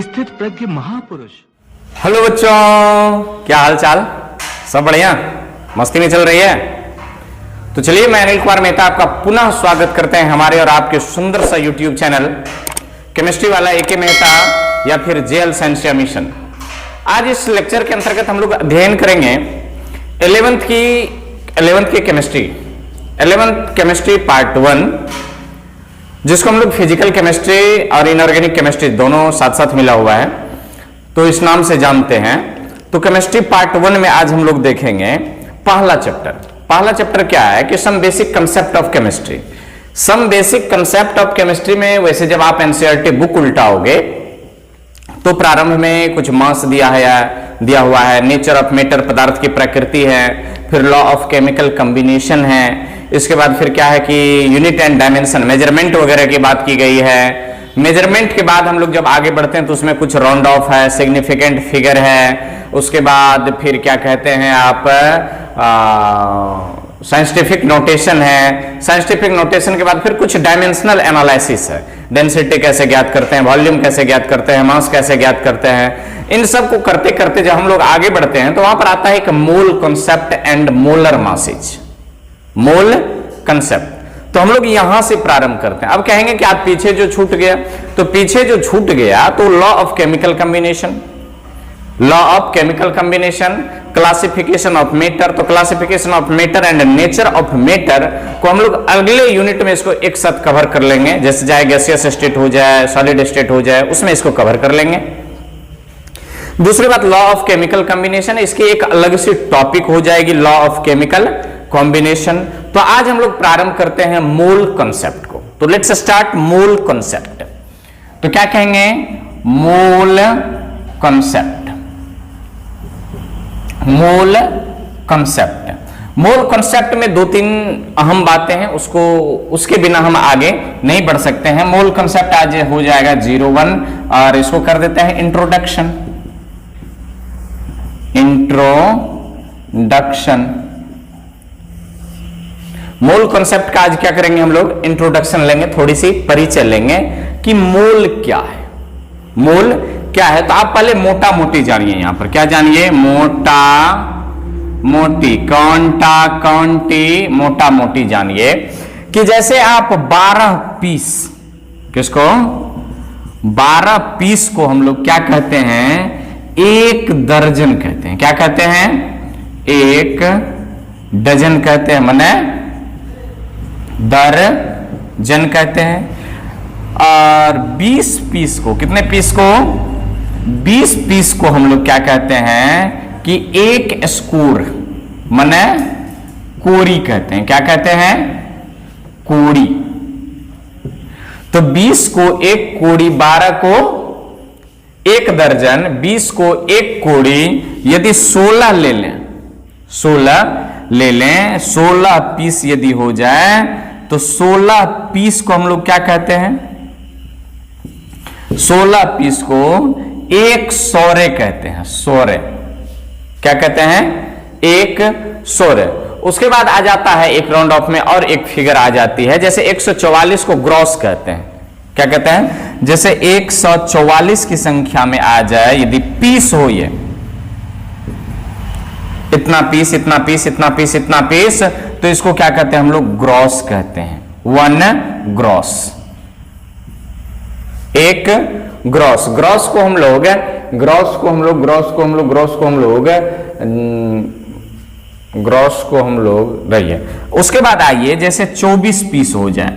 स्थित प्रज्ञ महापुरुष। हेलो बच्चों, क्या हाल चाल? सब बढ़िया, मस्ती में चल रही है? तो चलिए, मैं अनिल कुमार मेहता आपका पुनः स्वागत करते हैं हमारे और आपके सुंदर सा यूट्यूब चैनल केमिस्ट्री वाला एके मेहता या फिर जेएल साइंस मिशन। आज इस लेक्चर के अंतर्गत हम लोग अध्ययन करेंगे 11th की केमिस्ट्री, 11th केमिस्ट्री पार्ट 1, जिसको हम लोग फिजिकल केमिस्ट्री और इनऑर्गेनिक केमिस्ट्री दोनों साथ साथ मिला हुआ है, तो इस नाम से जानते हैं। तो केमिस्ट्री पार्ट 1 में आज हम लोग देखेंगे पहला चैप्टर। पहला चैप्टर क्या है कि some basic concept of chemistry. Some basic concept of chemistry में वैसे जब आप एनसीईआरटी बुक उल्टाओगे तो प्रारंभ में कुछ मास दिया हुआ है, नेचर ऑफ मैटर, पदार्थ की प्रकृति है, फिर लॉ ऑफ केमिकल कॉम्बिनेशन है, इसके बाद फिर क्या है कि यूनिट एंड डायमेंशन, मेजरमेंट वगैरह की बात की गई है। मेजरमेंट के बाद हम लोग जब आगे बढ़ते हैं तो उसमें कुछ राउंड ऑफ है, सिग्निफिकेंट फिगर है, उसके बाद फिर क्या कहते हैं आप साइंटिफिक नोटेशन है। साइंटिफिक नोटेशन के बाद फिर कुछ डायमेंशनल एनालिसिस है, डेंसिटी कैसे ज्ञात करते हैं, वॉल्यूम कैसे ज्ञात करते हैं, मास कैसे ज्ञात करते हैं। इन सब को करते करते जब हम लोग आगे बढ़ते हैं तो वहां पर आता है एक mole concept and molar masses, mole concept. तो हम लोग यहां से प्रारंभ करते हैं। अब कहेंगे कि आप पीछे जो छूट गया, तो पीछे जो छूट गया तो law of chemical combination, law of chemical combination, classification of matter. तो classification of matter and nature of matter को हम लोग अगले यूनिट में इसको एक साथ कवर कर लेंगे, जैसे चाहे गैसियस स्टेट हो जाए, सॉलिड स्टेट हो जाए, उसमें इसको कवर कर लेंगे। दूसरी बात, लॉ ऑफ केमिकल कॉम्बिनेशन, इसकी एक अलग सी टॉपिक हो जाएगी, लॉ ऑफ केमिकल कॉम्बिनेशन। तो आज हम लोग प्रारंभ करते हैं मूल कॉन्सेप्ट को। तो लेट्स स्टार्ट मूल कॉन्सेप्ट। तो क्या कहेंगे? मूल कॉन्सेप्ट, मूल कॉन्सेप्ट। मूल कॉन्सेप्ट में दो तीन अहम बातें हैं, उसके बिना हम आगे नहीं बढ़ सकते हैं। मूल कॉन्सेप्ट आज हो जाएगा 01 और इसको कर देते हैं इंट्रोडक्शन। इंट्रोडक्शन, मूल कॉन्सेप्ट का आज क्या करेंगे हम लोग? इंट्रोडक्शन लेंगे, थोड़ी सी परिचय लेंगे कि मूल क्या है, मूल क्या है। तो आप पहले मोटा मोटी जानिए, यहां पर क्या जानिए? मोटा मोटी, कौनटा कौनटी, मोटा मोटी जानिए कि जैसे आप 12 पीस, किसको? 12 पीस को हम लोग क्या कहते हैं? एक दर्जन कहते हैं। क्या कहते हैं? एक डजन कहते हैं, माने दर्जन कहते हैं। और 20 पीस को, कितने पीस को? 20 पीस को हम लोग क्या कहते हैं कि एक स्कोर, माने कोड़ी कहते हैं। क्या कहते हैं? कोड़ी। तो 20 को एक कोड़ी, 12 को एक दर्जन, 20 को एक कोड़ी। यदि 16 ले लें, 16 पीस यदि हो जाए तो 16 पीस को हम लोग क्या कहते हैं? 16 पीस को एक सौरे कहते हैं। सौरे क्या कहते हैं? एक सौरे। उसके बाद आ जाता है एक राउंड ऑफ में और एक फिगर आ जाती है, जैसे 144 को ग्रॉस कहते हैं। क्या कहते हैं? जैसे 144 की संख्या में आ जाए, यदि पीस हो, ये इतना पीस, इतना पीस, इतना पीस, इतना पीस, तो इसको क्या कहते हैं हम लोग? ग्रॉस कहते हैं। 1 ग्रॉस, एक ग्रॉस। ग्रॉस को हम लोग रहिए। उसके बाद आइए, जैसे 24 पीस हो जाए,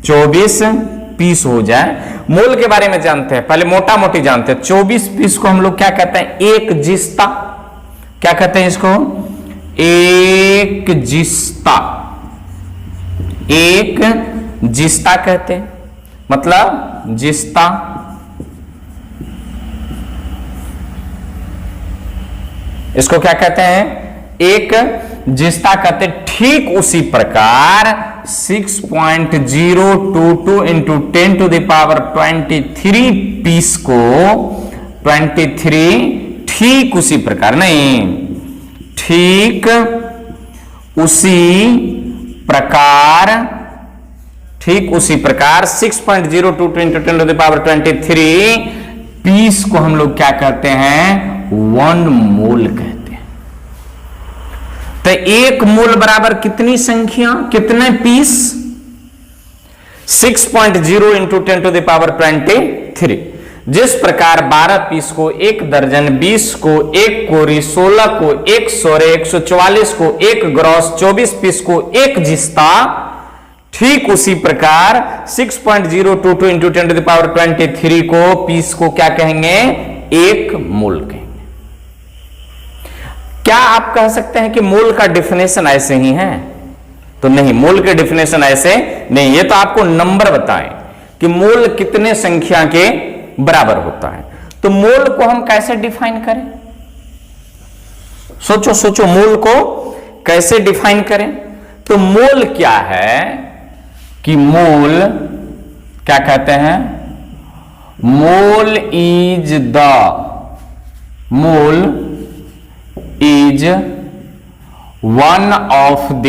24 पीस हो जाए, मोल के बारे में जानते हैं, पहले मोटा मोटी जानते हैं। 24 पीस को हम लोग क्या कहते हैं? एक जिस्ता। क्या कहते हैं इसको? एक जिस्ता, एक जिस्ता कहते हैं, मतलब जिस्ता। इसको क्या कहते हैं? एक जिस्ता कहते हैं। ठीक उसी प्रकार 6.022 into 10 to the power 23 piece को 23, ठीक उसी प्रकार, नहीं, ठीक उसी प्रकार ठीक उसी प्रकार 6.022 × 10⁻23 पीस को हम लोग क्या कहते हैं? 1 मोल कहते हैं। तो 1 मोल बराबर कितनी संख्या, कितने पीस? 6.0 × 10⁻23। जिस प्रकार 12 पीस को 1 दर्जन, 20 को 1 कोरी, 16 को 1 सोरे, 144 को 1 ग्रॉस, 24 पीस को 1 जिस्ता, ठीक उसी प्रकार 6.022 × 10⁻23 को पीस को क्या कहेंगे? 1 मोल कहेंगे। क्या आप कह सकते हैं कि मोल का डेफिनेशन ऐसे ही है? तो नहीं, मोल के डेफिनेशन ऐसे नहीं। ये तो आपको नंबर बताएं कि मोल कितने संख्या के बराबर होता है। तो मोल को हम कैसे डिफाइन करें? सोचो सोचो, मोल को कैसे डिफाइन करें? तो मोल क्या है कि मोल क्या कहते हैं? Mole is one of the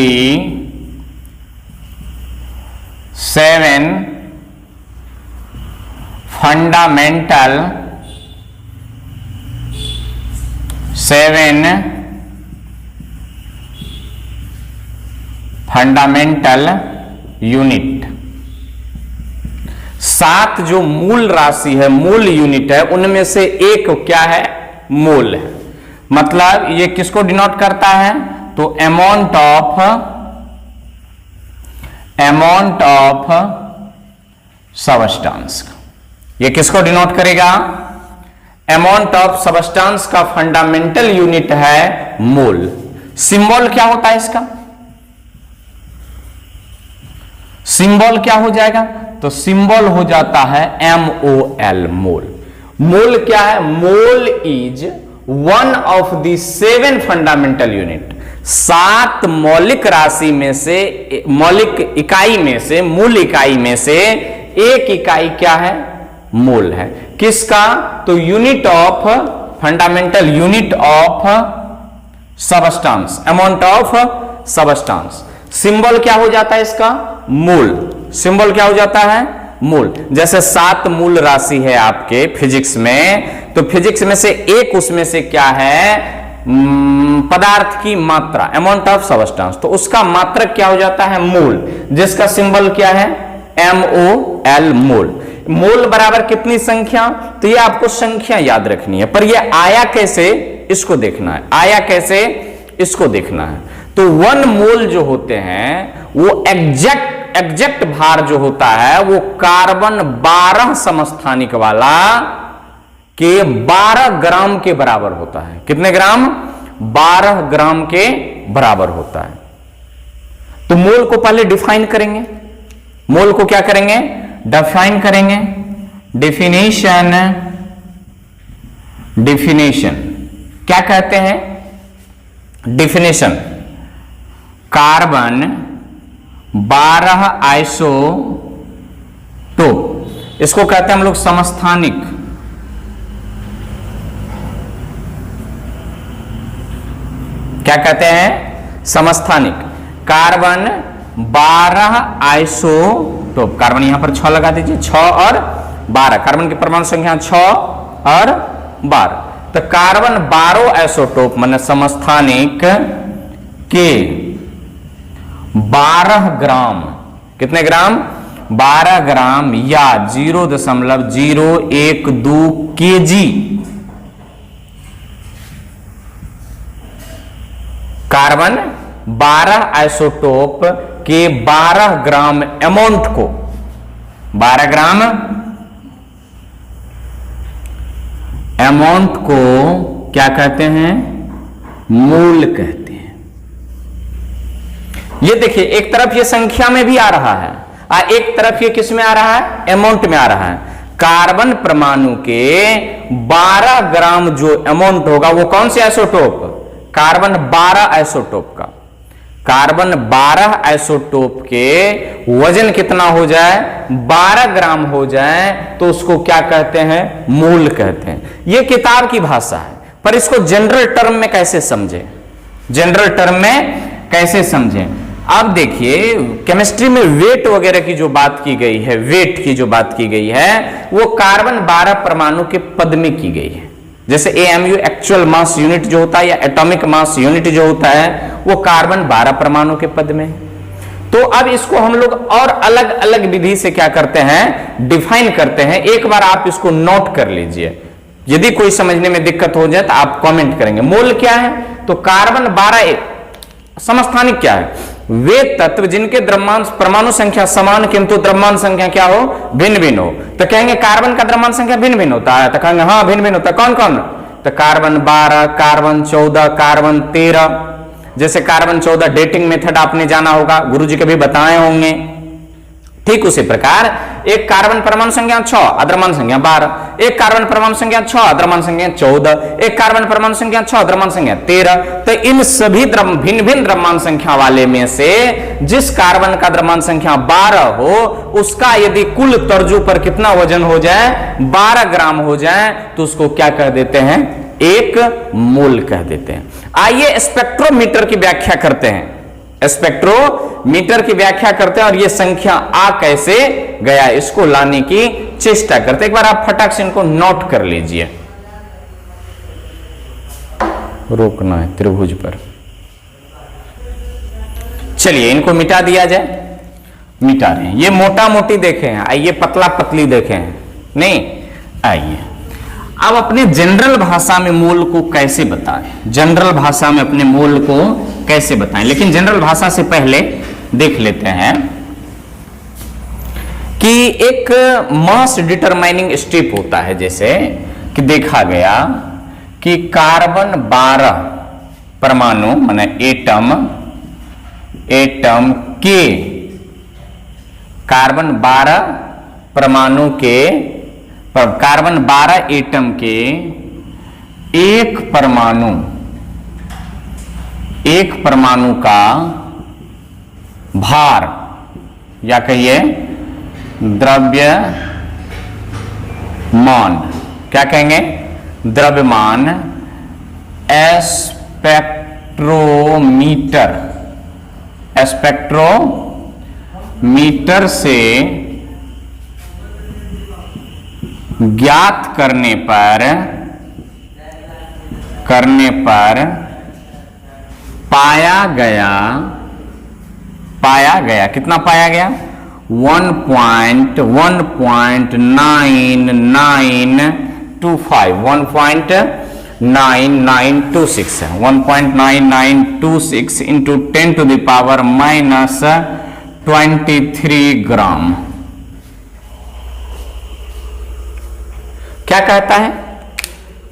7 fundamental unit. 7 जो मूल राशि है, मूल यूनिट है, उनमें से एक क्या है? मोल है। मतलब ये किसको डिनोट करता है? तो अमाउंट ऑफ सबस्टेंस का। ये किसको डिनोट करेगा? अमाउंट ऑफ सबस्टेंस का फंडामेंटल यूनिट है मोल। सिंबल क्या होता है इसका? सिंबल क्या हो जाएगा? तो सिंबल हो जाता है MOL, मोल। मोल क्या है? Mole is one of the 7 fundamental unit. 7 मौलिक राशि में से, मौलिक इकाई में से, मूल इकाई में से एक इकाई क्या है? मोल है। किसका? तो unit of, fundamental unit of substance, amount of substance. Symbol क्या हो जाता है इसका? मोल। सिंबल क्या हो जाता है? मोल। जैसे 7 मूल राशि है आपके फिजिक्स में, तो फिजिक्स में से एक उसमें से क्या है? पदार्थ की मात्रा, अमाउंट ऑफ सबस्टेंस। तो उसका मात्रक क्या हो जाता है? मोल, जिसका सिंबल क्या है? MOL, मोल। मोल बराबर कितनी संख्या? तो ये आपको संख्या याद रखनी है, पर ये आया कैसे इसको देखना है। आया कैसे इसको देखना है। तो 1 मोल जो होते हैं वो एग्जैक्ट भार जो होता है वो कार्बन 12 समस्थानिक वाला के 12 ग्राम के बराबर होता है। कितने ग्राम? 12 ग्राम के बराबर होता है। तो मोल को पहले डिफाइन करेंगे। मोल को क्या करेंगे? डिफाइन करेंगे। डिफिनेशन क्या कहते हैं? डिफिनेशन कार्बन 12 आइसोटोप, इसको कहते हैं हम लोग समस्थानिक। क्या कहते हैं? समस्थानिक। Carbon 12 isotope. कार्बन यहां पर 6 लगा दीजिए, 6 और 12। कार्बन की परमाणु संख्या 6 और 12। तो कार्बन 12 आइसोटोप माने समस्थानिक के 12 ग्राम, कितने ग्राम? 12 ग्राम या 0.012 केजी कार्बन 12 आइसोटोप के 12 ग्राम अमाउंट को, 12 ग्राम अमाउंट को क्या कहते हैं? मोल कहते हैं। ये देखिए, एक तरफ ये संख्या में भी आ रहा है और एक तरफ ये किस में आ रहा है? अमाउंट में आ रहा है। कार्बन परमाणु के 12 ग्राम जो अमाउंट होगा वो कौन से आइसोटोप? कार्बन 12 आइसोटोप का। कार्बन 12 आइसोटोप के वजन कितना हो जाए? 12 ग्राम हो जाए तो उसको क्या कहते हैं? मोल कहते हैं। यह किताब की भाषा है, पर इसको जनरल टर्म में कैसे समझें? जनरल टर्म में कैसे समझें? अब देखिए केमिस्ट्री में वेट वगैरह की जो बात की गई है, वेट की जो बात की गई है वो कार्बन 12 परमाणु के पद में की गई है। जैसे एएमयू एक्चुअल मास यूनिट जो होता है या एटॉमिक मास यूनिट जो होता है वो कार्बन 12 परमाणु के पद में है। तो अब इसको हम लोग और अलग अलग विधि से क्या करते हैं, डिफाइन करते हैं। एक बार आप इसको नोट कर लीजिए, यदि कोई समझने में दिक्कत हो जाए तो आप कमेंट करेंगे। मोल क्या है, तो कार्बन 12 समस्थानिक क्या है, वे तत्व जिनके द्रव्यमान परमाणु संख्या समान किंतु द्रव्यमान संख्या क्या हो, भिन्न भिन्न हो। तो कहेंगे कार्बन का द्रव्यमान संख्या भिन्न भिन्न होता है, तो कहेंगे हाँ भिन्न भिन्न होता है। कौन कौन, तो कार्बन 12, कार्बन 14, कार्बन 13। जैसे कार्बन 14 डेटिंग मेथड आपने जाना होगा, गुरुजी कभी बताए होंगे। ठीक उसी प्रकार एक कार्बन परमाणु संख्या 6, अद्रव्यमान संख्या 12, एक कार्बन परमाणु संख्या 6, अद्रव्यमान संख्या 14, एक कार्बन परमाणु संख्या 6, अद्रव्यमान संख्या 13। तो इन सभी भिन्न भिन्न द्रव्यमान संख्या वाले में से जिस कार्बन का द्रव्यमान संख्या 12 हो, उसका यदि कुल तर्जु पर कितना वजन हो जाए, 12 ग्राम हो जाए, तो उसको क्या कह देते हैं, एक मोल कह देते हैं। आइए स्पेक्ट्रोमीटर की व्याख्या करते हैं, स्पेक्ट्रोमीटर की व्याख्या करते हैं और ये संख्या आ कैसे गया इसको लाने की चेष्टा करते हैं। एक बार आप फटाक से इनको नोट कर लीजिए, रोकना है त्रिभुज पर। चलिए इनको मिटा दिया जाए, मिटा रहे हैं। ये मोटा मोटी देखे हैं, आइए पतला पतली देखे हैं, नहीं आइए अब अपने जनरल भाषा में मोल को कैसे बताएं, जनरल भाषा में अपने मोल को कैसे बताएं। लेकिन जनरल भाषा से पहले देख लेते हैं कि एक मास डिटरमाइनिंग स्टेप होता है। जैसे कि देखा गया कि कार्बन 12 परमाणु माने एटम के कार्बन 12 परमाणु के कार्बन 12 एटम के एक परमाणु का भार या कहिए द्रव्यमान, क्या कहेंगे, द्रव्यमान स्पेक्ट्रोमीटर से ज्ञात करने पर पाया गया कितना पाया गया, 1.9926 है, 1.9926 इंटू 10 टू द पावर -23 ग्राम। क्या कहता है,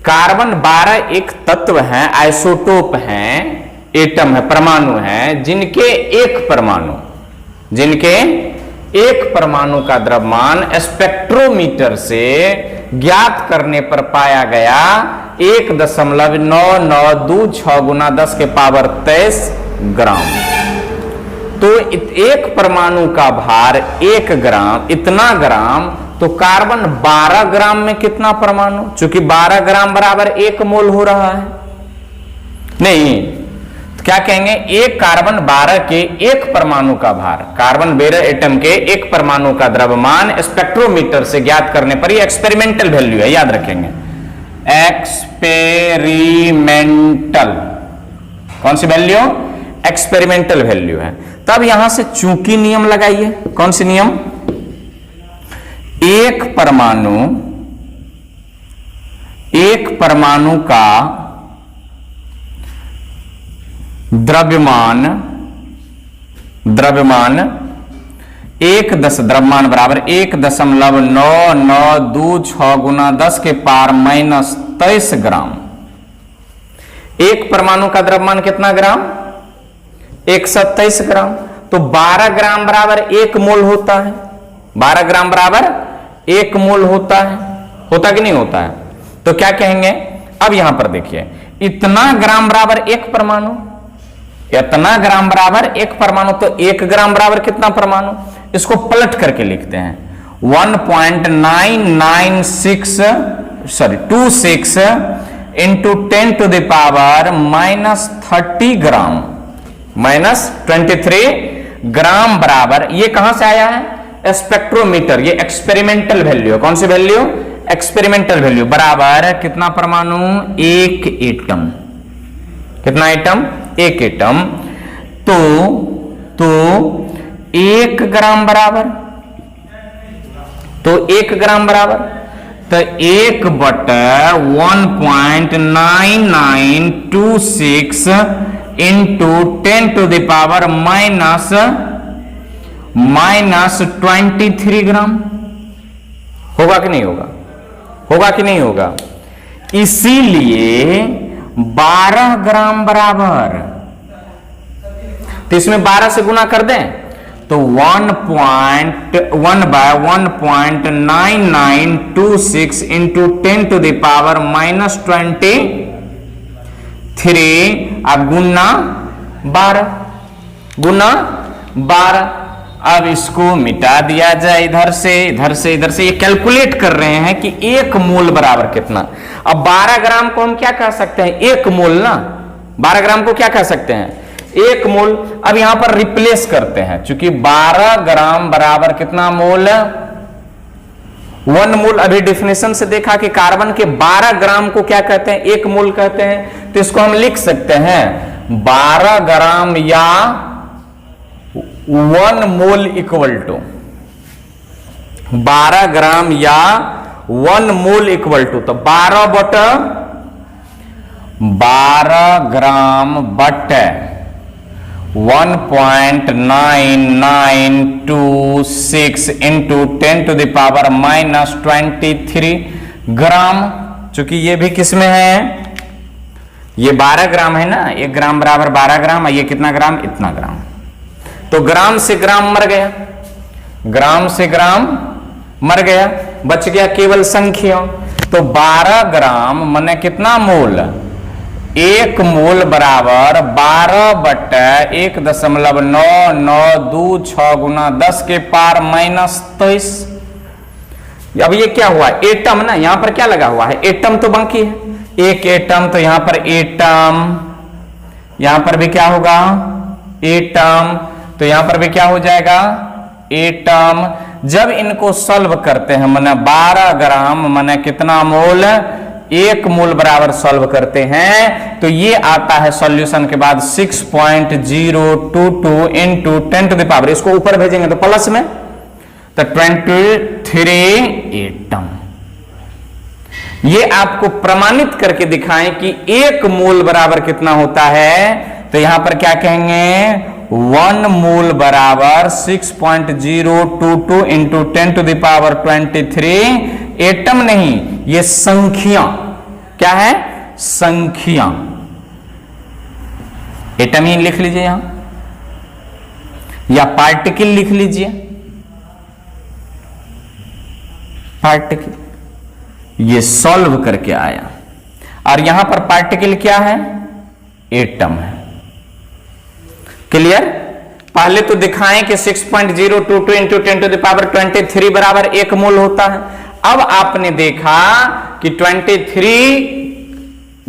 कार्बन 12 एक तत्व है, आइसोटोप है, एटम है, परमाणु है, जिनके एक परमाणु का द्रव्यमान स्पेक्ट्रोमीटर से ज्ञात करने पर पाया गया 1.9926 गुना 10 के पावर 23 ग्राम। तो एक परमाणु का भार 1 ग्राम, इतना ग्राम, तो कार्बन 12 ग्राम में कितना परमाणु, चूंकि 12 ग्राम बराबर 1 मोल हो रहा है, नहीं तो क्या कहेंगे, एक कार्बन 12 के एक परमाणु का भार, कार्बन 12 एटम के एक परमाणु का द्रव्यमान स्पेक्ट्रोमीटर से ज्ञात करने पर, ये एक्सपेरिमेंटल वैल्यू है, याद रखेंगे, एक्सपेरिमेंटल, कौन सी वैल्यू, एक्सपेरिमेंटल वैल्यू है। तब यहां से चूंकि नियम लगाइए, कौन सी नियम, एक परमाणु का द्रव्यमान द्रव्यमान बराबर 1.9926 गुना 10 के पावर -23 ग्राम। एक परमाणु का द्रव्यमान कितना ग्राम, 123 ग्राम। तो 12 ग्राम बराबर 1 मोल होता है, 12 ग्राम बराबर 1 मोल होता है, होता कि नहीं होता है। तो क्या कहेंगे, अब यहां पर देखिए, इतना ग्राम बराबर 1 परमाणु, इतना ग्राम बराबर 1 परमाणु, तो 1 ग्राम बराबर कितना परमाणु, इसको पलट करके लिखते हैं 1.996 इंटू 10 टू द पावर -30 ग्राम, -23 ग्राम बराबर, ये कहां से आया है? स्पेक्ट्रोमीटर, ये एक्सपेरिमेंटल वैल्यू है। कौन सी वैल्यू? Experimental value. बराबर कितना परमाणु? 1 एटम। कितना एटम? 1 एटम। तो 1 ग्राम बराबर, तो 1 ग्राम बराबर, तो 1 बटा 1.9926 इंटू 10 टू द पावर -23 ग्राम। होगा कि नहीं होगा? होगा कि नहीं होगा? इसीलिए 12 ग्राम बराबर, तो इसमें 12 से गुना कर दें तो 1.9926 इंटू 10 टू द पावर -23 अब गुना 12, गुना 12। अब इसको मिटा दिया जाए इधर से इधर से इधर से। ये कैलकुलेट कर रहे हैं कि 1 मोल बराबर कितना। अब 12 ग्राम को हम क्या कह सकते हैं? 1 मोल ना, 12 ग्राम को क्या कह सकते हैं? 1 मोल। अब यहां पर रिप्लेस करते हैं, क्योंकि 12 ग्राम बराबर कितना मोल? 1 मोल। अभी डिफिनेशन से देखा कि कार्बन के 12 ग्राम को क्या कहते हैं? 1 मोल कहते हैं। तो इसको हम लिख सकते हैं 12 ग्राम या 1 मोल इक्वल टू 12 ग्राम या 1 मोल इक्वल टू, तो 12 gram but 1.9926 into 10 to the power -23 gram. चूंकि ये भी किसमें है? ये 12 ग्राम है ना, 1 ग्राम बराबर 12 ग्राम, और ये कितना ग्राम? इतना ग्राम। तो ग्राम से ग्राम मर गया, ग्राम से ग्राम मर गया, बच गया केवल संख्या। तो 12 ग्राम माने कितना मोल? 1 मोल बराबर 12 बटा 1.9926 गुना 10 के पार -23। अब ये क्या हुआ? एटम ना, यहां पर क्या लगा हुआ है? एटम तो बाकी है, 1 एटम, तो यहां पर एटम, यहां पर भी क्या होगा? एटम, तो यहां पर भी क्या हो जाएगा? एटम। जब इनको सॉल्व करते हैं माने 12 ग्राम माने कितना मोल? 1 मोल बराबर सॉल्व करते हैं तो ये आता है सॉल्यूशन के बाद 6.022 इंटू 10 टू द पावर, इसको ऊपर भेजेंगे तो प्लस में, तो 23 एटम। ये आपको प्रमाणित करके दिखाएं कि 1 मोल बराबर कितना होता है। तो यहां पर क्या कहेंगे? 1 मोल बराबर 6.022 into 10 to the power 23 atom. नहीं, ये संख्या। क्या है? संख्या। एटम ही लिख लीजिए यहां, या पार्टिकल लिख लीजिए, पार्टिकल। ये सॉल्व करके आया, और यहां पर पार्टिकल क्या है? एटम है। क्लियर? पहले तो दिखाएं कि 6.022 इंटू 10 टू द पावर 23 बराबर 1 मोल होता है। अब आपने देखा कि 23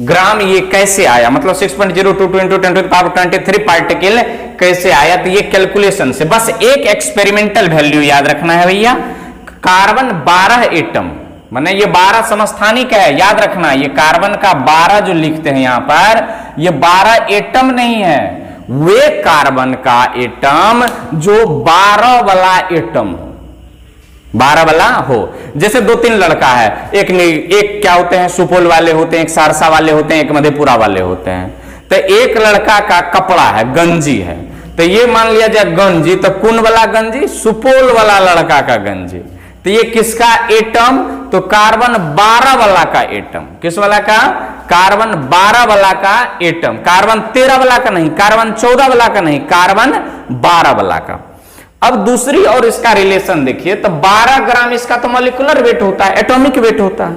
ग्राम ये कैसे आया, मतलब 6.022 into 10 to the power 23 particle कैसे आया। तो ये कैलकुलेशन से बस एक एक्सपेरिमेंटल वैल्यू याद रखना है भैया। कार्बन 12 एटम, माने ये 12 समस्थानिक है, याद रखना। ये कार्बन का 12 जो लिखते हैं यहां पर, ये 12 एटम नहीं है, वे कार्बन का एटम जो 12 वाला एटम हो, 12 वाला हो। जैसे 2-3 लड़का है, एक क्या होते हैं? सुपौल वाले होते हैं, एक सहरसा वाले होते हैं, एक मधेपुरा वाले होते हैं। तो एक लड़का का कपड़ा है, गंजी है, तो ये मान लिया जाए गंजी, तो कौन वाला गंजी? सुपौल वाला लड़का का गंजी। तो ये किसका एटम? तो कार्बन 12 वाला का एटम। किस वाला का? कार्बन 12 वाला का एटम। कार्बन 13 वाला का नहीं, कार्बन 14 वाला का नहीं, कार्बन 12 वाला का। अब दूसरी और इसका रिलेशन देखिए, तो 12 ग्राम इसका तो मॉलिक्यूलर वेट होता है, एटॉमिक वेट होता है,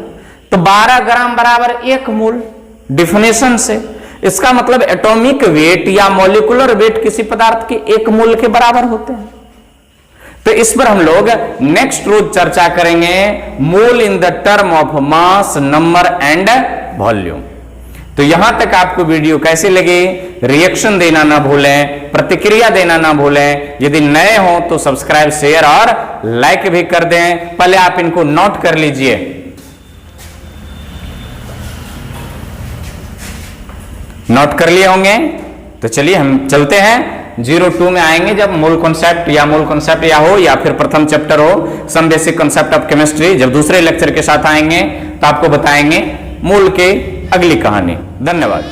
तो 12 ग्राम बराबर 1 मोल। डिफिनेशन से इसका मतलब एटॉमिक वेट या मॉलिक्यूलर वेट किसी पदार्थ के 1 मोल के बराबर होते हैं। तो इस पर हम लोग नेक्स्ट रोज चर्चा करेंगे, mole in the term of mass, number and volume. तो यहां तक आपको वीडियो कैसी लगी, रिएक्शन देना ना भूलें, प्रतिक्रिया देना ना भूलें। यदि नए हो तो सब्सक्राइब, शेयर और लाइक भी कर दें। पहले आप इनको नोट कर लीजिए। नोट कर लिए होंगे, तो चलिए हम चलते हैं 02 में आएंगे, जब मूल कॉन्सेप्ट या हो या फिर प्रथम चैप्टर हो, some basic concept of chemistry. जब दूसरे लेक्चर के साथ आएंगे तो आपको बताएंगे मूल के अगली कहानी। धन्यवाद।